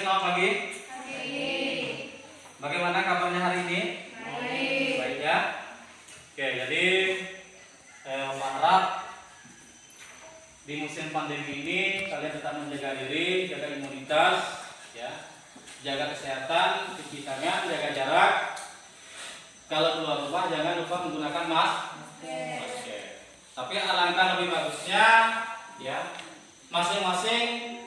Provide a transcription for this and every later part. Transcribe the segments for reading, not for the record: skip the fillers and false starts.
selamat pagi. Pagi. Bagaimana kabarnya hari ini? Baik. Baik ya. Oke, jadi Pak harap di musim pandemi ini kalian tetap menjaga diri, jaga imunitas, ya, jaga kesehatan, cuci tangan, jaga jarak. Kalau keluar rumah jangan lupa menggunakan masker. Tapi alangkah lebih bagusnya, ya, masing-masing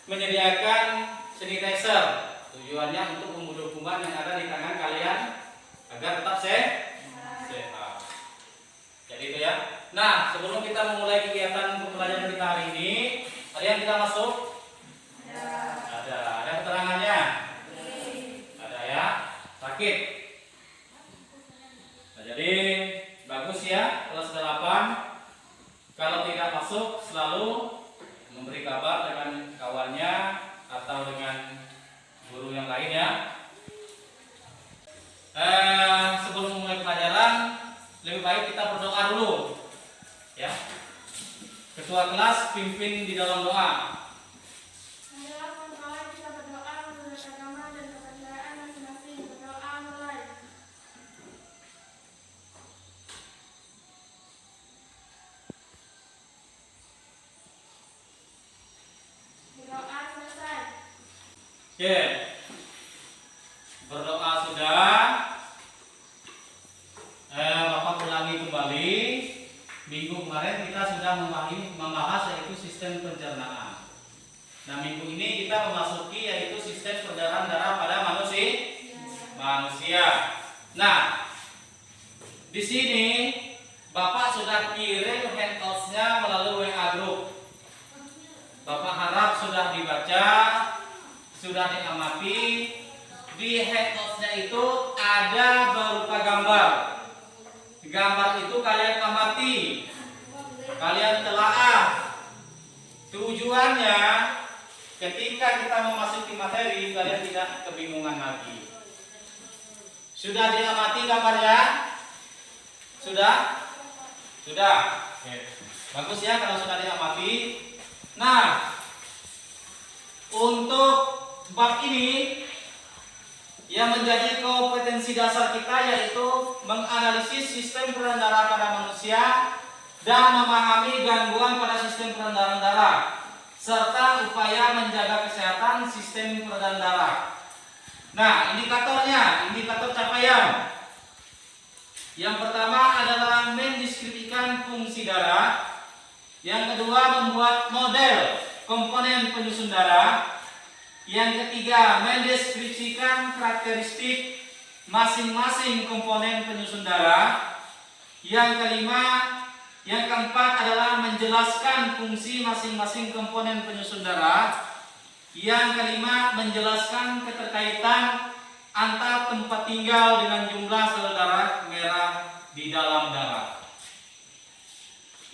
menyediakan sanitizer. Tujuannya untuk membunuh kuman yang ada di tangan kalian agar tetap sehat. Jadi itu ya. Nah, sebelum kita memulai kegiatan pembelajaran kita hari ini, ada yang kita masuk? Ada keterangannya? Ada ya. Sakit. Nah, jadi bagus ya kelas 8. Kalau tidak masuk selalu memberi kabar dengan kawannya atau dengan guru yang lain ya. Sebelum memulai pelajaran, lebih baik kita berdoa dulu, ya. Ketua kelas pimpin di dalam doa. Kita berdoa menurut agama dan kepercayaan masing-masing. Berdoa mulai. Berdoa selesai. Oke. Berdoa sudah. Bapak ulangi kembali. Minggu kemarin kita sudah membahas yaitu sistem pencernaan. Nah, minggu ini kita memasuki yaitu sistem peredaran darah pada manusia. Nah, di sini Bapak sudah kirim handouts-nya melalui WA group. Bapak harap sudah dibaca, sudah diamati. Di handouts-nya itu ada berupa gambar. Gambar itu kalian amati, kalian telaah. Tujuannya ketika kita memasuki materi kalian tidak kebingungan lagi. Sudah diamati gambarnya? Sudah? Oke. Bagus ya kalau sudah diamati. Nah, untuk bab ini yang menjadi kompetensi dasar kita yaitu menganalisis sistem peredaran darah pada manusia dan memahami gangguan pada sistem peredaran darah serta upaya menjaga kesehatan sistem peredaran darah. Nah, indikator capaian. Yang pertama adalah mendeskripsikan fungsi darah. Yang kedua membuat model komponen penyusun darah. Yang ketiga, mendeskripsikan karakteristik masing-masing komponen penyusun darah. Yang keempat adalah menjelaskan fungsi masing-masing komponen penyusun darah. Yang kelima, menjelaskan keterkaitan antara tempat tinggal dengan jumlah sel darah merah di dalam darah.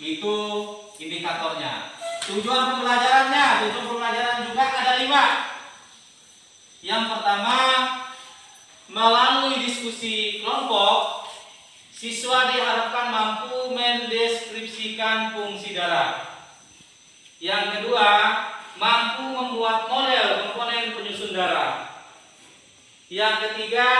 Itu indikatornya. Tujuan pembelajaran juga ada 5. Yang pertama, melalui diskusi kelompok, siswa diharapkan mampu mendeskripsikan fungsi darah. Yang kedua, mampu membuat model komponen penyusun darah. Yang ketiga,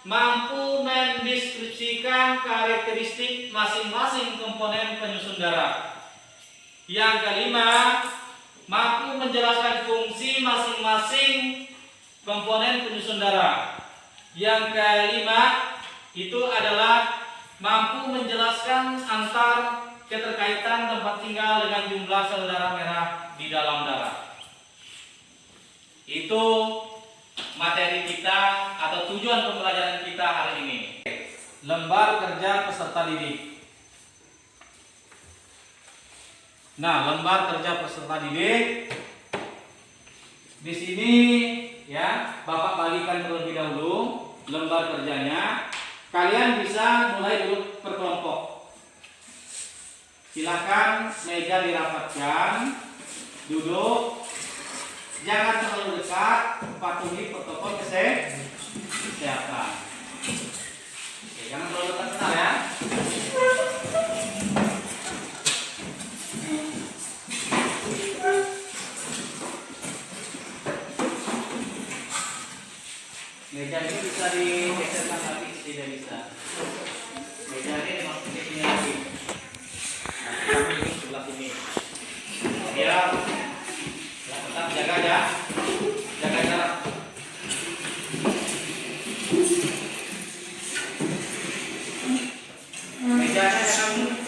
mampu mendeskripsikan karakteristik masing-masing komponen penyusun darah. Yang kelima, mampu menjelaskan fungsi masing-masing komponen penyusun darah. Yang kelima itu adalah mampu menjelaskan antar keterkaitan tempat tinggal dengan jumlah sel darah merah di dalam darah. Itu materi kita atau tujuan pembelajaran kita hari ini. Lembar kerja peserta didik. Nah, lembar kerja peserta didik di sini ya, Bapak bagikan terlebih dahulu lembar kerjanya. Kalian bisa mulai dulu per kelompok. Silakan meja dirapatkan, duduk, jangan terlalu dekat, patuhi protokol kesehatan. Oke, jangan terlalu dekat ya. Meja ini bisa digeserkan lagi, tidak bisa. Meja ini dimasukin ke sini lagi. Nah, kami ini sebelah sini. Biar ya, tetap jaga ya, jaga jarak. Mejanya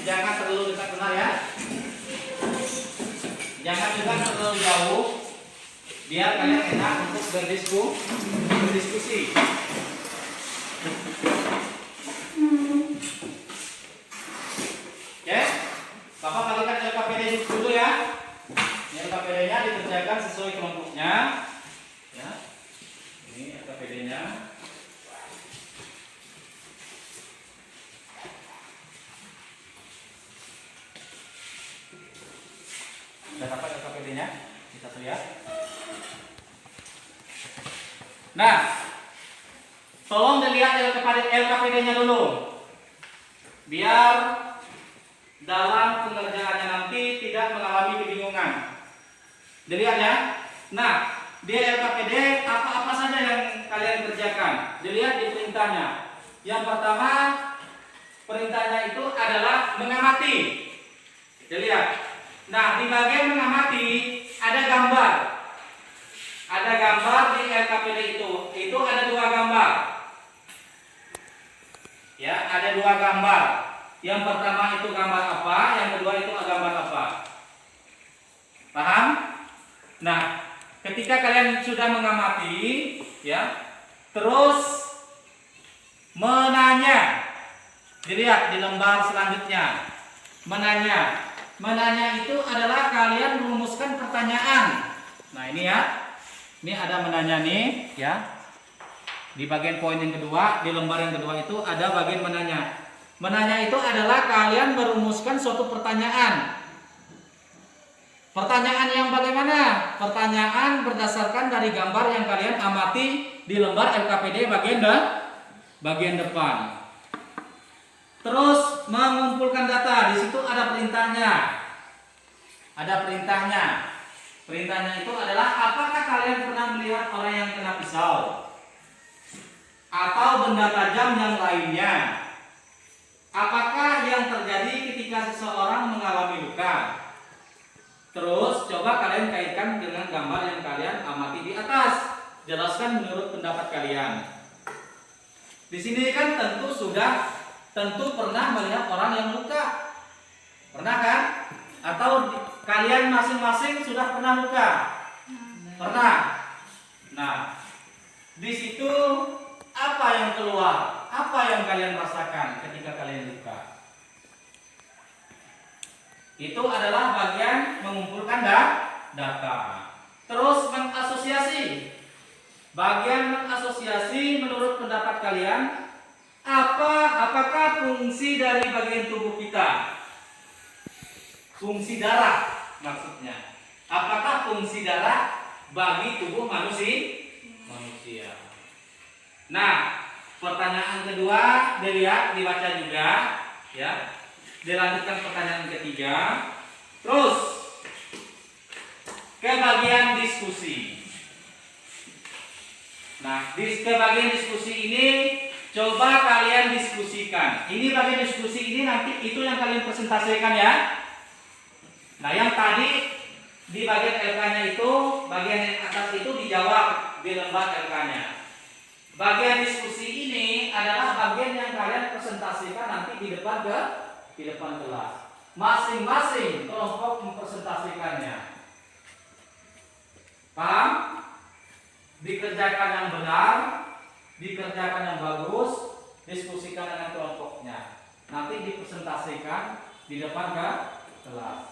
jangan terlalu dekat benar ya. Jangan juga terlalu jauh. Biar kalian enak untuk berdiskusi. Oke, Bapak balikan LKPD dulu ya. LKPD-nya dikerjakan sesuai kelompoknya. Ya, ini LKPD-nya. Sudah dapat LKPD-nya? Kita lihat. Nah, tolong dilihat LKPD-nya dulu. Biar dalam pengerjaannya nanti tidak mengalami kebingungan. Dilihat ya. Nah, di LKPD apa-apa saja yang kalian kerjakan. Dilihat di perintahnya. Yang pertama, perintahnya itu adalah mengamati. Dilihat. Nah, di bagian mengamati ada gambar. Ada gambar di LKPD itu. Itu ada 2 gambar. Ya, ada 2 gambar. Yang pertama itu gambar apa, yang kedua itu gambar apa. Paham? Nah, ketika kalian sudah mengamati, ya, terus menanya. Dilihat di lembar selanjutnya. Menanya. Menanya itu adalah kalian merumuskan pertanyaan. Nah, ini ya. Ini ada menanya nih, ya. Di bagian poin yang kedua, di lembar yang kedua itu ada bagian menanya. Menanya itu adalah kalian merumuskan suatu pertanyaan. Pertanyaan yang bagaimana? Pertanyaan berdasarkan dari gambar yang kalian amati di lembar LKPD bagian depan. Terus mengumpulkan data, di situ ada perintahnya. Ada perintahnya. Perintahnya itu adalah apakah kalian pernah melihat orang yang kena pisau? Atau benda tajam yang lainnya? Apakah yang terjadi ketika seseorang mengalami luka? Terus coba kalian kaitkan dengan gambar yang kalian amati di atas. Jelaskan menurut pendapat kalian. Di sini kan tentu pernah melihat orang yang luka. Pernah kan? Atau kalian masing-masing sudah pernah luka? Pernah. Nah, di situ apa yang keluar? Apa yang kalian rasakan ketika kalian luka? Itu adalah bagian mengumpulkan data. Terus mengasosiasi. Bagian mengasosiasi menurut pendapat kalian, apakah fungsi dari bagian tubuh kita? Fungsi darah maksudnya. Apakah fungsi darah bagi tubuh manusia? Nah, pertanyaan kedua dilihat, dibaca juga, ya. Dilanjutkan pertanyaan ketiga. Terus ke bagian diskusi. Nah, ke bagian diskusi ini coba kalian diskusikan. Ini bagian diskusi ini nanti itu yang kalian presentasikan ya. Nah, yang tadi di bagian LK-nya itu, bagian yang atas itu dijawab di lembar LK-nya. Bagian diskusi ini adalah bagian yang kalian presentasikan nanti di depan kelas. Masing-masing kelompok mempresentasikannya. Paham? Dikerjakan yang benar, dikerjakan yang bagus, diskusikan dengan kelompoknya. Nanti dipresentasikan di depan kelas.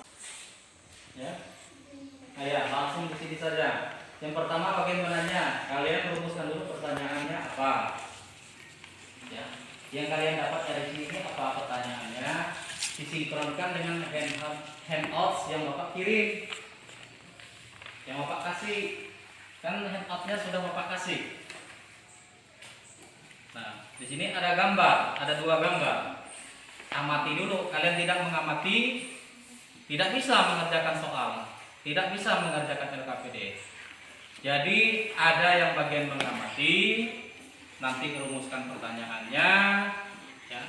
Ya. Nah, ya, langsung di sini saja. Yang pertama bagian menanya, kalian rumuskan dulu pertanyaannya apa. Ya. Yang kalian dapat dari sini apa pertanyaannya? Disinkronkan dengan handouts yang Bapak kirim, yang Bapak kasih. Kan handoutnya sudah Bapak kasih. Nah, di sini ada gambar, ada 2 gambar. Amati dulu. Kalian tidak mengamati, tidak bisa mengerjakan soal, tidak bisa mengerjakan LKPD. Jadi ada yang bagian mengamati, nanti rumuskan pertanyaannya, ya.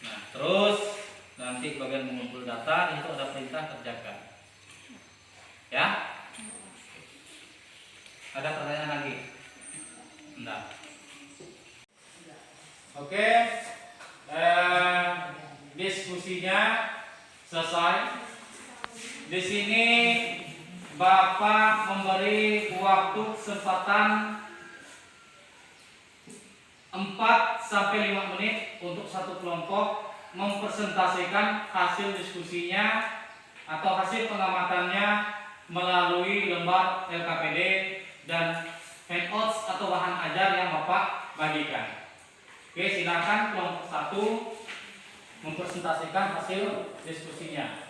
Nah, terus nanti bagian mengumpul data itu ada perintah kerjakan, ya. Ada pertanyaan lagi? Enggak. Oke, diskusinya selesai. Di sini Bapak memberi waktu kesempatan 4-5 menit untuk satu kelompok mempresentasikan hasil diskusinya atau hasil pengamatannya melalui lembar LKPD dan handouts atau bahan ajar yang Bapak bagikan. Oke, silakan kelompok 1 mempresentasikan hasil diskusinya.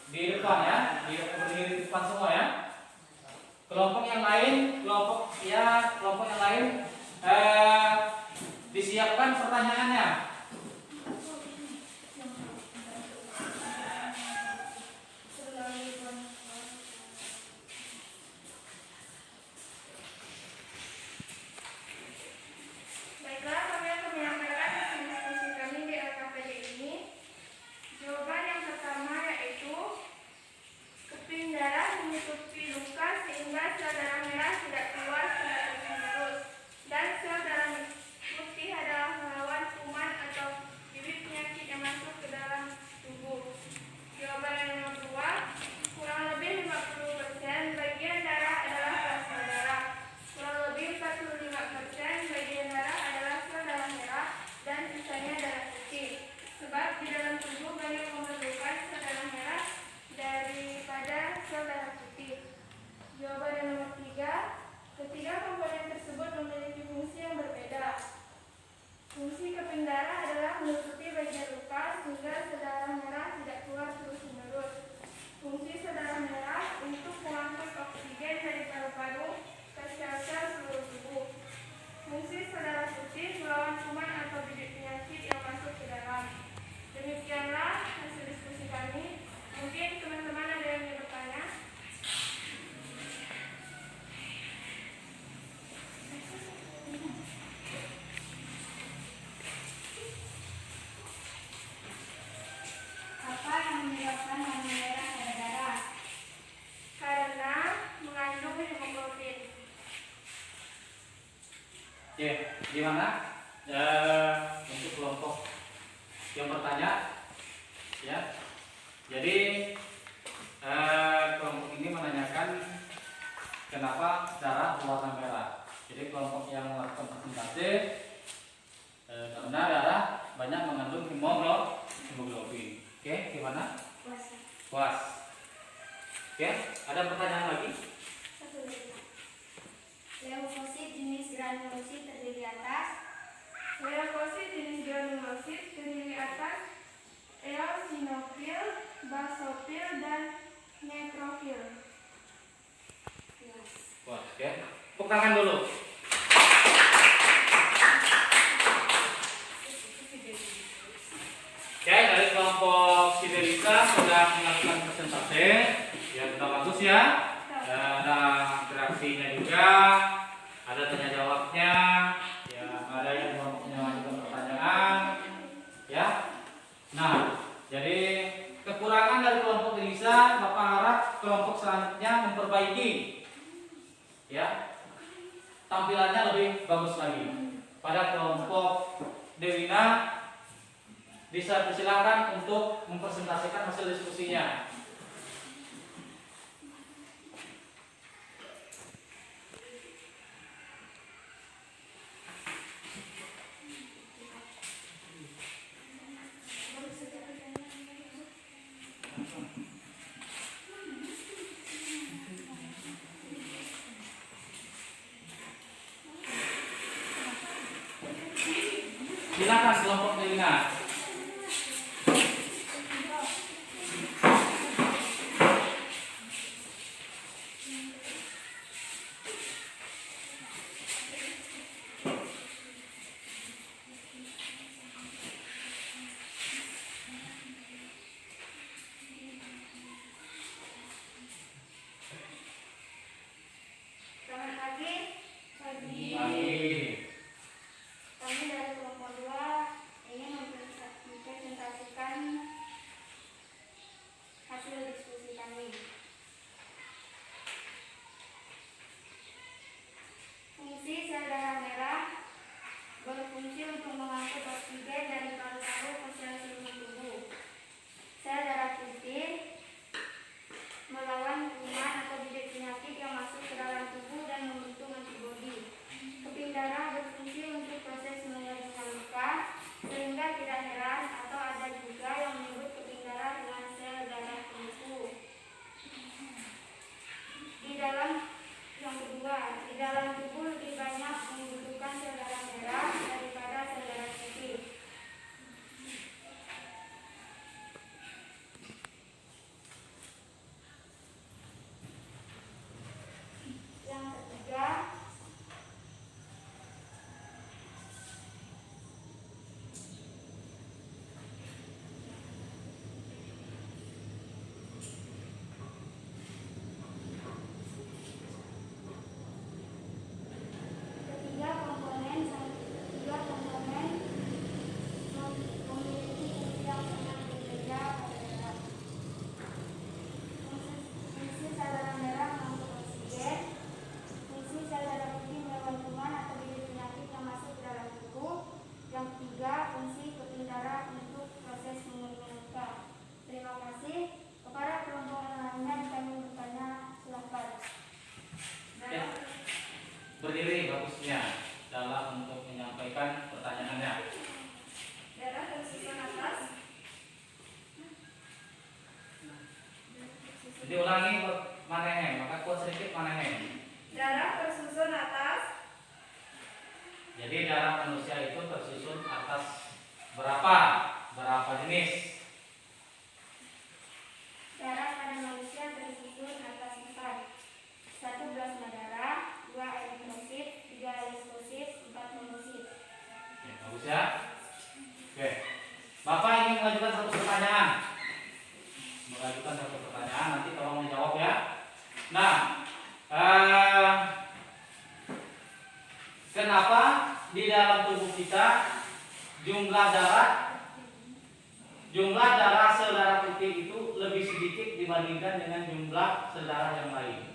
Di depan ya, berdiri di depan semua ya. Kelompok yang lain, kelompok yang lain disiapkan pertanyaannya. Baiklah, kami akan menyampaikan hasil diskusi kami di LKPD ini. Jawaban yang pertama yaitu keping darah menutupi luka sehingga sel darah merah tidak keluar secara terus-menerus, dan sel darah putih adalah melawan kuman atau bibit penyakit yang masuk ke dalam tubuh. Jawaban yang nomor 2, kurang lebih 50% bagian darah adalah plasma darah. Kurang lebih 45% bagian darah adalah sel darah merah dan sisanya darah putih. Sebab di dalam tubuh banyak memerlukan sel darah merah daripada sel darah putih. Jawaban yang nomor 3, ketiga komponen tersebut memiliki fungsi yang berbeda. Fungsi keping darah adalah menutupi bagian luka sehingga sel darah merah tidak keluar terus-menerus. Fungsi sel darah merah untuk mengangkut oksigen dari paru-paru ke sel-sel seluruh tubuh. Fungsi sel darah putih melawan kuman atau bibit penyakit yang masuk ke dalam. Demikianlah hasil diskusi kami. Mungkin teman-teman ada yang ingin bertanya? Apa yang menyebabkan warna merah pada darah? Karena mengandung hemoglobin. Oke, gimana? Untuk kelompok yang bertanya, ya. Jadi kelompok ini menanyakan kenapa darah berwarna merah. Jadi kelompok yang melakukan presentasi karena darah banyak mengandung hemoglobin. Oke, gimana? Puas. Oke, ada pertanyaan lagi? Satu lagi. Leukosit jenis granulosit terdiri atas Leukosit jenis granulosit terdiri atas eosinofil, basofil, dan neutrofil. Puas, oke. Tepuk tangan dulu. Oke, dari kelompok Siderita sudah melakukan presentasi. Ya, sudah bagus ya. Ada interaksinya juga, ada tanya jawabnya, ya, ada yang kelompoknya mengajukan pertanyaan, ya. Nah, jadi kekurangan dari kelompok Elisa, Bapak harap kelompok selanjutnya memperbaiki, ya, tampilannya lebih bagus lagi. Pada kelompok Dewina bisa dipersilakan untuk mempresentasikan hasil diskusinya. Silakan kelompok Dewina. Selamat pagi, saya selanjutnya dalam untuk menyampaikan pertanyaannya. Darah tersusun atas. Jadi ulangi maneheng, maka kuat sedikit maneheng. Darah tersusun atas. Jadi darah manusia itu tersusun atas berapa? Berapa jenis? Darah pada manusia tersusun atas 4. 1 plasma darah, 2 eritrosit, 3 leukosit, 4 monosit. Oke, bagus ya. Oke, Bapak ingin mengajukan satu pertanyaan. Nanti tolong menjawab ya. Nah, kenapa di dalam tubuh kita jumlah darah sel darah putih itu lebih sedikit dibandingkan dengan jumlah sel darah yang lain?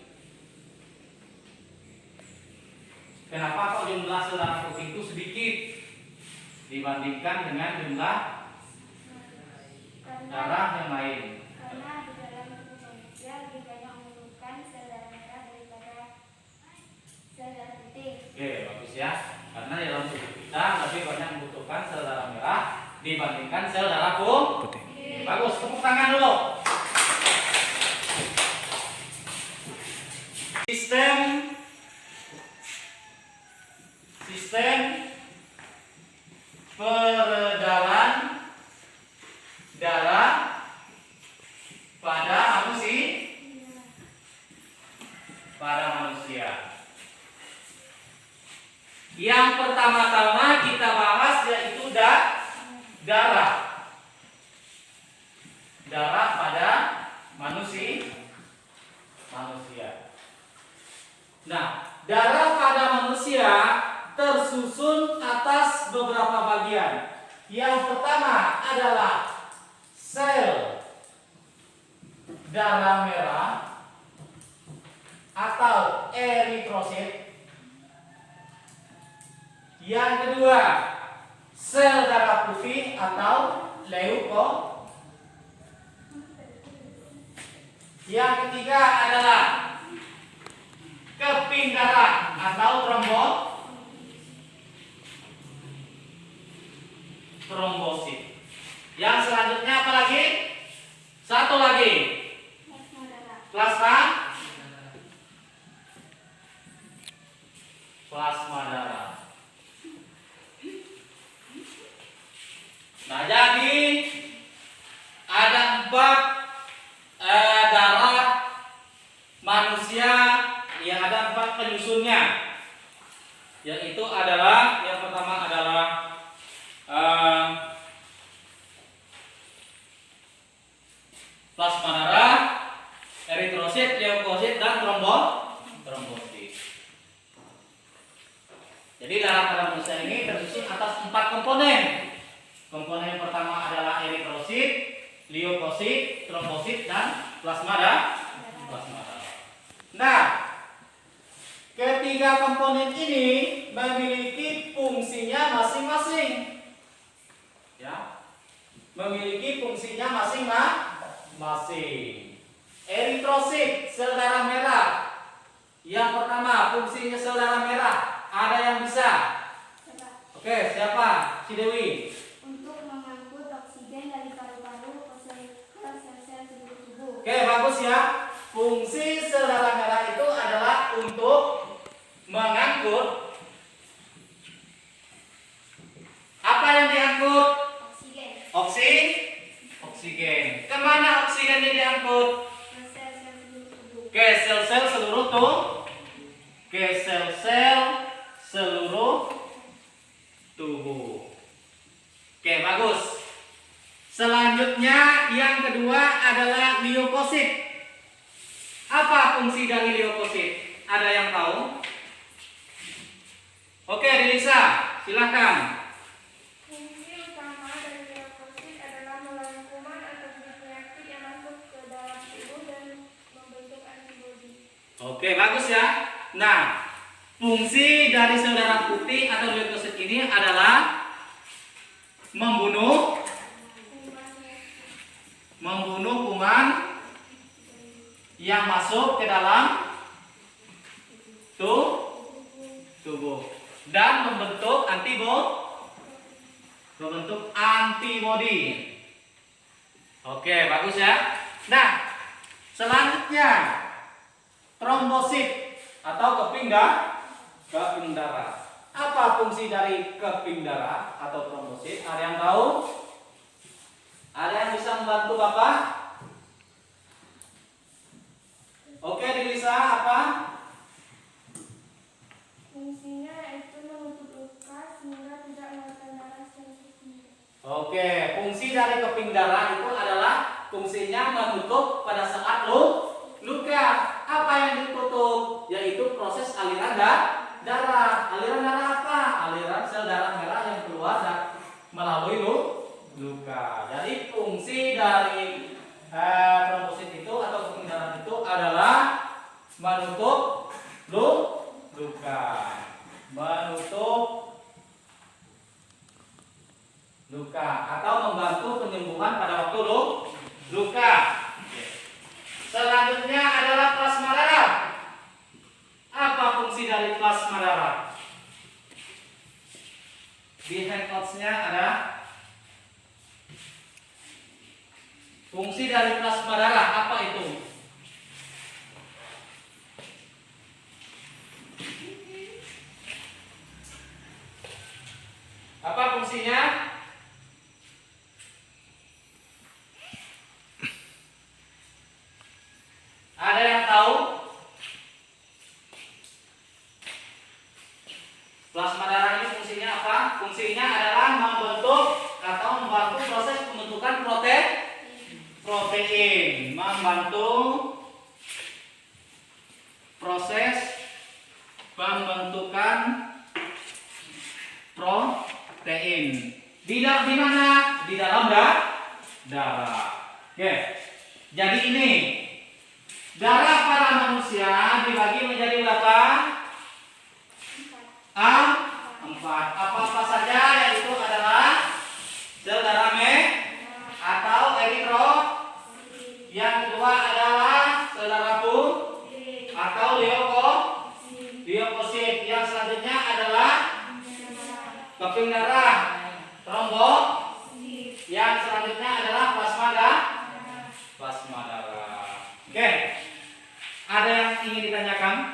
Kenapa kok jumlah sel darah putih itu sedikit dibandingkan dengan jumlah darah yang lain? Karena di dalam tubuh manusia lebih banyak memerlukan sel darah merah daripada sel darah putih. Oke, bagus ya. Karena di dalam tubuh kita lebih banyak membutuhkan sel darah merah dibandingkan sel darah putih. Bagus, tepuk tangan dulu. Sistem peredaran darah pada manusia. Yang pertama-tama kita bahas yaitu darah. Darah pada manusia. Nah, darah pada manusia tersusun atas beberapa bagian. Yang pertama adalah sel darah merah atau eritrosit. Yang kedua, sel darah putih atau leukosit. Yang ketiga adalah keping darah atau trombosit. Yang selanjutnya apa lagi? Satu lagi. Plasma darah. Nah, jadi ada 4 darah manusia yang ada 4 penyusunnya, yaitu adalah yang pertama adalah plasma darah, eritrosit, leukosit, dan trombosit. Jadi darah pada manusia ini tersusun atas 4 komponen. Komponen yang pertama adalah eritrosit, leukosit, trombosit, dan plasma darah. Nah, ketiga komponen ini memiliki fungsinya masing-masing. Ya, memiliki fungsinya masing-masing. Eritrosit, sel darah merah. Yang pertama, fungsinya sel darah merah. Ada yang bisa? Oke, siapa? Si Dewi. Untuk mengangkut oksigen dari paru-paru ke sel-sel seluruh tubuh. Oke, bagus ya. Fungsi sel darah merah itu adalah untuk mengangkut apa yang diangkut? Oksigen. Kemana oksigen ini diangkut? Ke sel-sel seluruh tubuh. Ke sel-sel seluruh tubuh. Oke, bagus. Selanjutnya yang kedua adalah leukosit. Apa fungsi dari leukosit? Ada yang tahu? Oke, Delisa, silahkan. Fungsi utama dari leukosit adalah melawan kuman atau penyakit yang masuk ke dalam tubuh dan membentuk antibodi. Oke, bagus ya. Nah, fungsi dari sel darah putih atau leukosit ini adalah membunuh kuman yang masuk ke dalam tubuh. dan membentuk antibodi. Oke, bagus ya. Nah, selanjutnya trombosit atau keping darah. Apa fungsi dari keping darah atau trombosit? Ada yang tahu? Ada yang bisa membantu Bapak? Oke, Dilisa, apa? Fungsinya itu menutup luka sehingga tidak mengeluarkan darah secara sendiri. Oke, fungsi dari keping darah itu adalah fungsinya menutup pada saat luka. Apa yang ditutup? Yaitu proses aliran darah. Aliran darah apa? Aliran sel darah merah yang keluar melalui luka. Jadi fungsi dari trombosit itu atau keping darah itu adalah menutup luka. Menutup luka atau membantu penyembuhan pada waktu luka. Selanjutnya adalah plasma darah. Apa fungsi dari plasma darah? Di handouts-nya ada fungsi dari plasma darah. Apa itu? Apa fungsinya? Ada yang tahu? Plasma darah ini fungsinya apa? Fungsinya adalah membentuk atau membantu proses pembentukan protein. Membantu proses pembentukan protein. Di mana? Di dalam darah. Oke. Jadi ini darah pada manusia dibagi menjadi berapa? 4. Apa saja? Yaitu adalah sel darah atau eritrosit. Yang kedua adalah sel darah putih atau leukosit. Yang selanjutnya adalah keping darah, trombosit. Yang selanjutnya adalah plasma darah. Oke. Ada yang ingin ditanyakan?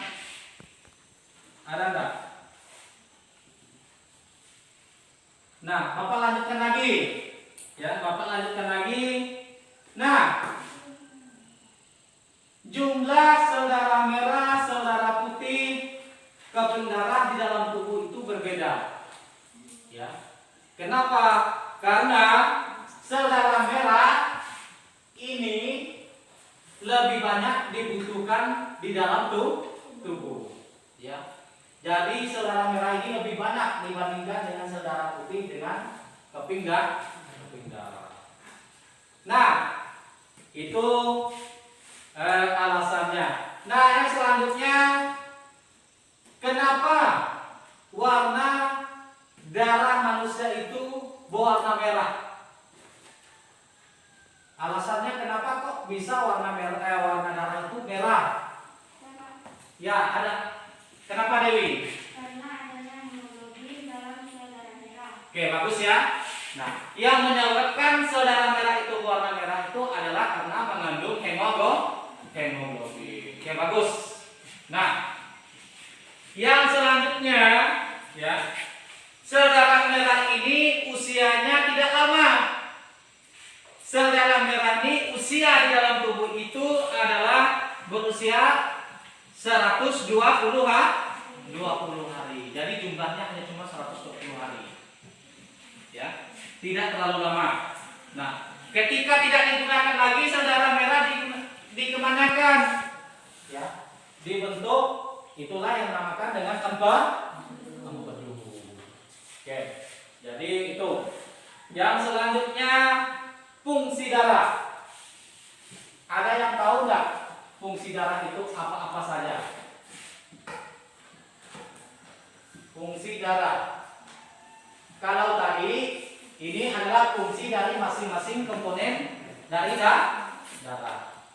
Ada enggak? Nah, Bapak lanjutkan lagi. Ya, Bapak lanjutkan lagi. Nah, jumlah sel darah merah, sel darah putih, keping darah di dalam tubuh itu berbeda. Ya. Kenapa? Karena sel darah merah ini lebih banyak dibutuhkan di dalam tubuh. Ya. Jadi sel darah merah ini lebih banyak dibandingkan dengan sel darah putih dengan keping darah. Nah, itu alasannya. Nah, yang selanjutnya, kenapa warna darah manusia itu berwarna merah? Alasannya kenapa kok bisa warna darah itu merah? Ya, ada. Kenapa Dewi? Karena adanya hemoglobin dalam sel darah merah. Oke, bagus ya. Nah, yang menyebabkan sel darah merah itu warna merah itu adalah karena mengandung hemoglobin. Oke, bagus. Nah, yang selanjutnya ya, sel darah merah ini usianya tidak lama. Sel darah merah ini usia di dalam tubuh itu adalah berusia 120 hari. Jadi jumlahnya hanya cuma 120 hari. Ya, tidak terlalu lama. Nah, ketika tidak digunakan lagi sel darah merah dikemanakan? Ya, dibentuk, itulah yang dinamakan dengan empedu. Oke. Jadi itu. Yang selanjutnya fungsi darah. Ada yang tahu nggak? Fungsi darah itu apa-apa saja? Fungsi darah. Kalau tadi ini adalah fungsi dari masing-masing komponen dari darah.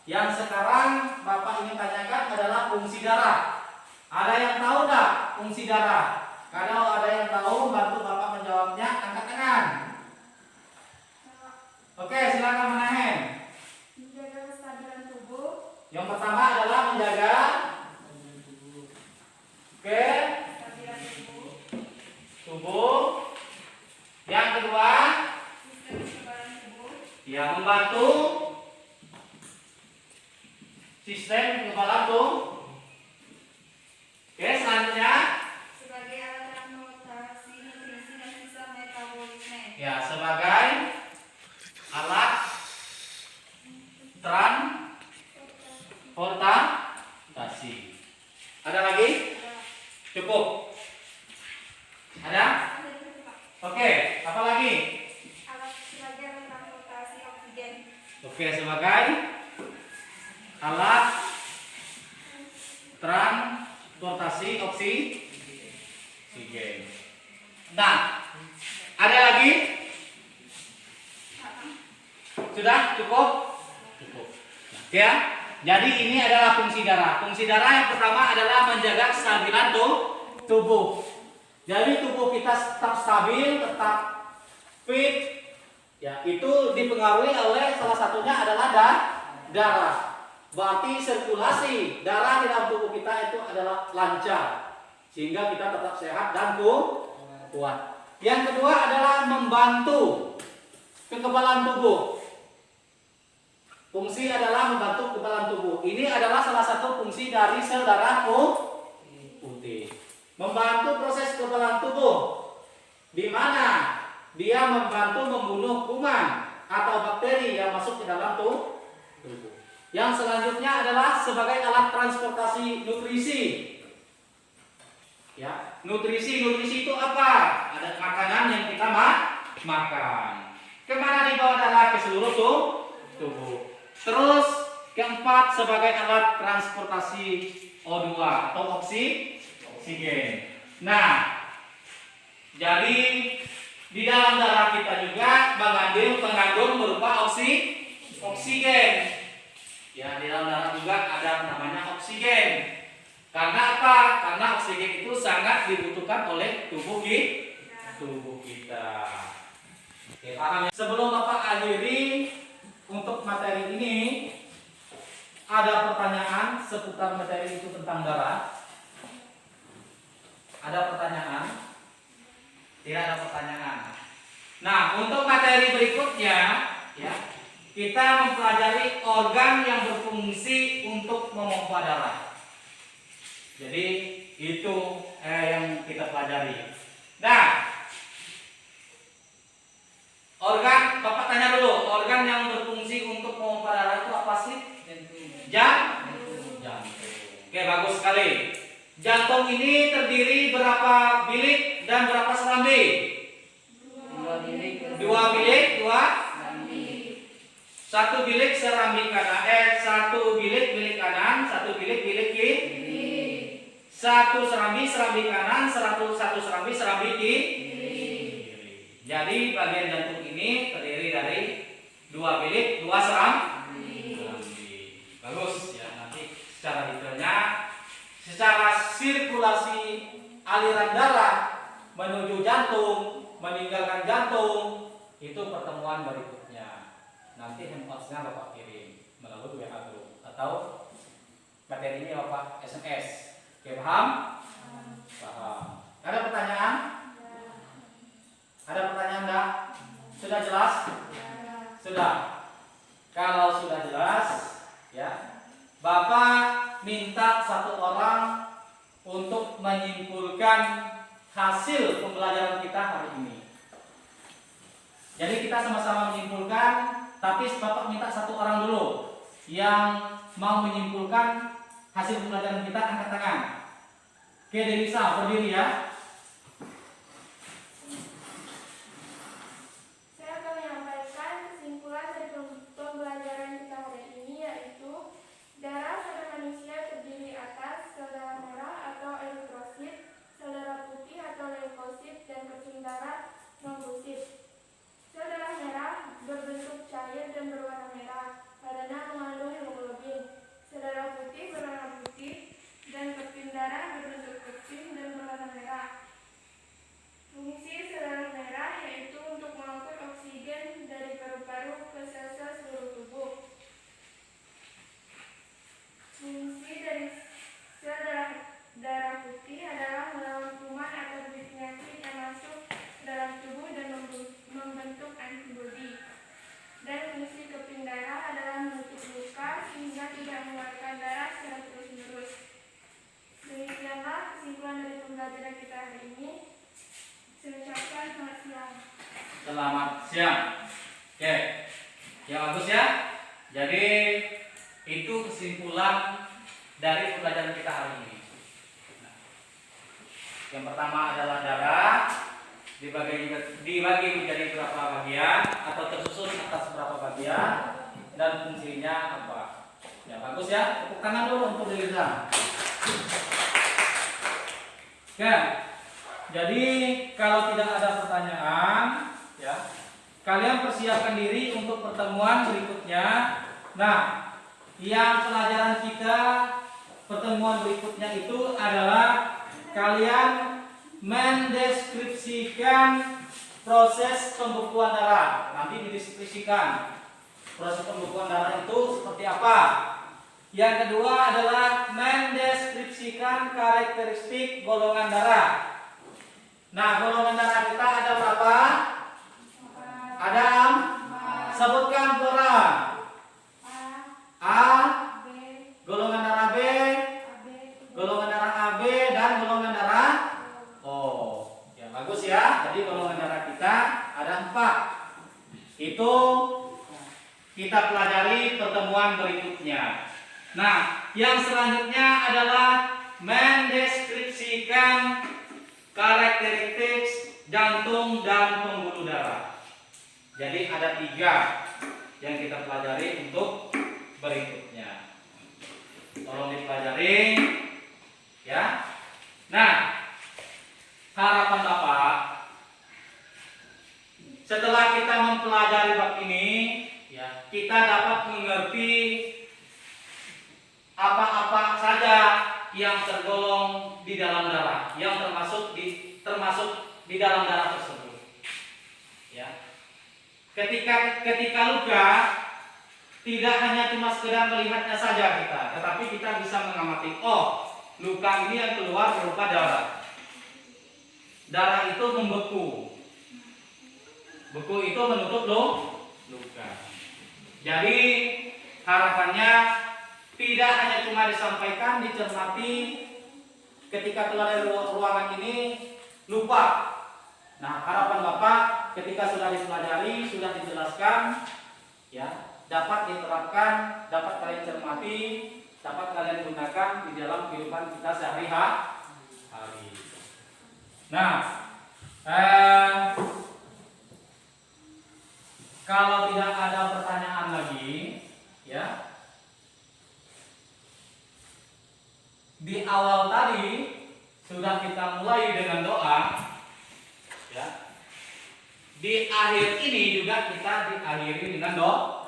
Yang sekarang Bapak ingin tanyakan adalah fungsi darah. Ada yang tahu nggak fungsi darah? Kalau ada yang tahu, bantu Bapak menjawabnya, angkat tangan. Oke, silakan Manahem. Menjaga kestabilan tubuh. Yang pertama adalah menjaga. Oke. Kestabilan tubuh. Tubuh. Yang kedua, Sistem kekebalan tubuh. ya membantu sistem kekebalan tubuh. Oke, selanjutnya Sebagai alat transportasi nutrisi dan sistem metabolisme. ya sebagai alat transportasi. Ada lagi? Cukup. Ada? Oke, apa lagi? Alat sebagai alat transportasi oksigen. Oke, sebagai alat transportasi oksigen. Nah, ada lagi? Sudah cukup? Cukup. Ya. Jadi ini adalah fungsi darah. Fungsi darah yang pertama adalah menjaga kestabilan tubuh. Jadi tubuh kita tetap stabil, tetap fit. Ya, itu dipengaruhi oleh salah satunya adalah darah. Berarti sirkulasi darah di dalam tubuh kita itu adalah lancar, sehingga kita tetap sehat dan kuat. Yang kedua adalah membantu kekebalan tubuh. Fungsi adalah membantu kekebalan tubuh. Ini adalah salah satu fungsi dari sel darah putih. Membantu proses kekebalan tubuh, di mana dia membantu membunuh kuman atau bakteri yang masuk ke dalam tubuh. Yang selanjutnya adalah sebagai alat transportasi nutrisi. Ya, nutrisi itu apa? Ada makanan yang kita makan. Kemana dibawa darah? Ke seluruh tubuh. Terus keempat sebagai alat transportasi O2 atau oksigen. Nah, jadi di dalam darah kita juga mengandung berupa oksigen. Ya, di dalam darah juga ada namanya oksigen. Karena apa? Karena oksigen itu sangat dibutuhkan oleh tubuh kita. Oke, paham ya? Sebelum Bapak akhiri untuk materi ini, ada pertanyaan seputar materi itu tentang darah? Ada pertanyaan? Tidak ada pertanyaan. Nah, untuk materi berikutnya, ya, kita mempelajari organ yang berfungsi untuk memompa darah. Jadi itu yang kita pelajari. Nah, organ, Bapak tanya dulu, organ yang berfungsi untuk memompa darah itu apa sih? Jantung. Oke, bagus sekali. Jantung ini terdiri berapa bilik dan berapa serambi? Dua bilik. Satu bilik serambi kanan, satu bilik kanan, satu bilik kiri. Satu serambi kanan, satu serambi kiri. Jadi bagian jantung ini terdiri dari dua bilik, dua serambi. Bagus ya, nanti secara detailnya, secara sirkulasi aliran darah menuju jantung, meninggalkan jantung, itu pertemuan berikutnya. Nanti handphonenya Bapak kirim melalui WA group atau materi ini Bapak SMS. Oke, paham? Paham. Ada pertanyaan? Ada pertanyaan enggak? Sudah jelas? Sudah. Kalau sudah jelas, ya, Bapak minta satu orang untuk menyimpulkan hasil pembelajaran kita hari ini. Jadi kita sama-sama menyimpulkan, tapi Bapak minta satu orang dulu yang mau menyimpulkan hasil pembelajaran kita, angkat tangan. Oke, Denisa, berdiri ya. Saya akan menyampaikan kesimpulan dari pembelajaran kita hari ini, yaitu darah pada manusia terdiri atas sel darah merah atau eritrosit, sel darah putih atau leukosit, dan keping darah trombosit. Sel darah merah berbentuk cair dan berwarna merah karena mengandung hemoglobin. Sel darah putih berwarna putih dan keping darah berbentuk keping dan berwarna merah kita hari ini. Saya ucapkan selamat siang. Selamat siang. Oke, ya bagus ya. Jadi itu kesimpulan dari pelajaran kita hari ini. Nah, yang pertama adalah darah dibagi menjadi berapa bagian atau tersusun atas berapa bagian dan fungsinya apa. Ya bagus ya. Tepuk tangan dulu untuk Liliza. Oke. Jadi kalau tidak ada pertanyaan, ya, kalian persiapkan diri untuk pertemuan berikutnya. Nah, yang pelajaran kita pertemuan berikutnya itu adalah kalian mendeskripsikan proses pembekuan darah. Nanti dideskripsikan proses pembekuan darah itu seperti apa. Yang kedua adalah mendeskripsikan karakteristik golongan darah. Nah, golongan darah kita ada berapa? Ada 4. Sebutkan orang. A, golongan darah B, golongan darah AB, dan golongan darah O. Ya bagus ya. Jadi golongan darah kita ada 4. Itu kita pelajari pertemuan berikutnya. Nah, yang selanjutnya adalah mendeskripsikan karakteristik jantung dan pembuluh darah. Jadi ada 3 yang kita pelajari untuk berikutnya. Tolong dipelajari ya. Nah, harapan Bapak setelah kita mempelajari bab ini ya, kita dapat mengerti apa-apa saja yang tergolong di dalam darah, yang termasuk di dalam darah tersebut. Ya. Ketika luka, tidak hanya cuma sekedar melihatnya saja kita, tetapi kita bisa mengamati, oh, luka ini yang keluar berupa darah. Darah itu membeku. Beku itu menutup luka. Jadi harapannya tidak hanya cuma disampaikan, dicermati, ketika keluar dari ruangan ini lupa. Nah, harapan Bapak ketika sudah dipelajari, sudah dijelaskan, ya, dapat diterapkan, dapat kalian cermati, dapat kalian gunakan di dalam kehidupan kita sehari-hari. Nah, kalau tidak ada pertanyaan lagi, ya, di awal tadi sudah kita mulai dengan doa, ya. Di akhir ini juga kita diakhiri dengan doa.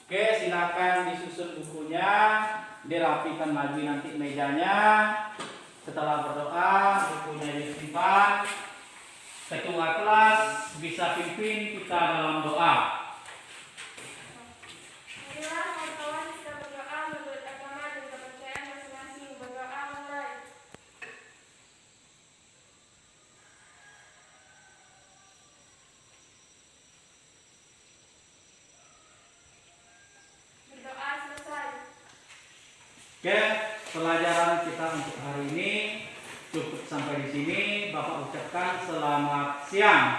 Oke, silakan disusun bukunya, dirapikan lagi nanti mejanya. Setelah berdoa, bukunya disimpan. Ketua kelas bisa pimpin kita dalam doa. Marilah kawan-kawan kita berdoa menurut agama dan kepercayaan masing-masing. Berdoa mulai. Berdoa selesai. Oke, pelajaran kita untuk hari ini cukup sampai di sini. Bapak ucapkan selamat siang.